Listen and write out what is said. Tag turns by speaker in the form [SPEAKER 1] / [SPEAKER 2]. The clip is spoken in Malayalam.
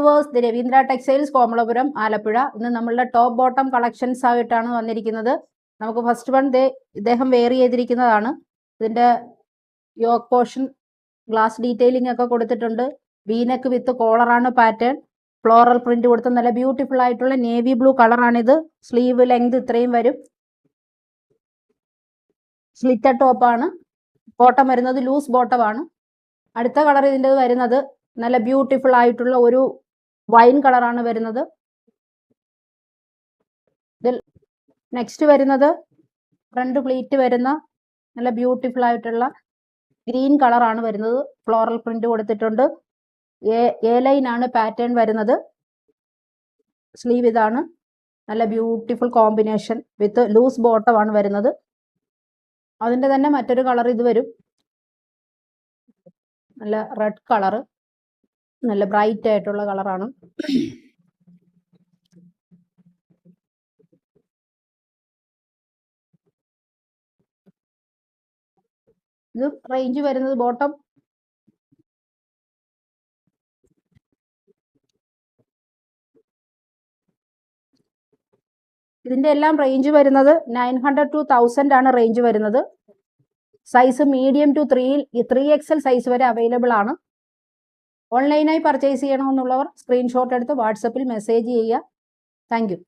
[SPEAKER 1] Viewers, the Ravindra textiles Komalapuram Alappuzha. ഇന്ന് നമ്മളുടെ ടോപ്പ് ബോട്ടം കളക്ഷൻസ് ആയിട്ടാണ് വന്നിരിക്കുന്നത്. നമുക്ക് ഫസ്റ്റ് വൺ ഇദ്ദേഹം വെയർ ചെയ്തിരിക്കുന്നതാണ്. ഇതിന്റെ യോക്ക് പോർഷൻ ഗ്ലാസ് ഡീറ്റെയിലിംഗ് ഒക്കെ കൊടുത്തിട്ടുണ്ട്. വീനെക്ക് വിത്ത് കോളറാണ് പാറ്റേൺ. ഫ്ലോറൽ പ്രിന്റ് കൊടുത്ത നല്ല ബ്യൂട്ടിഫുൾ ആയിട്ടുള്ള നേവി ബ്ലൂ കളറാണിത്. സ്ലീവ് ലെങ്ത് ഇത്രയും വരും. സ്ലിറ്റർ ടോപ്പാണ്. ബോട്ടം വരുന്നത് ലൂസ് ബോട്ടമാണ്. അടുത്ത കളർ ഇതിൻ്റെ വരുന്നത് നല്ല ബ്യൂട്ടിഫുൾ ആയിട്ടുള്ള ഒരു വൈൻ കളറാണ് വരുന്നത്. നെക്സ്റ്റ് വരുന്നത് ഫ്രണ്ട് പ്ലീറ്റ് വരുന്ന നല്ല ബ്യൂട്ടിഫുൾ ആയിട്ടുള്ള ഗ്രീൻ കളറാണ് വരുന്നത്. ഫ്ലോറൽ പ്രിന്റ് കൊടുത്തിട്ടുണ്ട്. എ ലൈൻ ആണ് പാറ്റേൺ വരുന്നത്. സ്ലീവ് ഇതാണ്. നല്ല beautiful combination with loose bottom ആണ് വരുന്നത്. അതിന്റെ തന്നെ മറ്റൊരു കളർ ഇത് വരും. നല്ല റെഡ് കളറ്, നല്ല ബ്രൈറ്റ് ആയിട്ടുള്ള കളറാണ്. ഇത് റേഞ്ച് വരുന്നത് ബോട്ടം ഇതിന്റെ എല്ലാം റേഞ്ച് വരുന്നത് 900 to 1000 ആണ് റേഞ്ച് വരുന്നത്. Size medium to 3XL size വരെ അവൈലബിൾ ആണ്. ഓൺലൈനായി പർച്ചേസ് ചെയ്യണമെന്നുള്ളവർ സ്ക്രീൻഷോട്ട് എടുത്ത് വാട്സപ്പിൽ മെസ്സേജ് ചെയ്യുക. Thank U.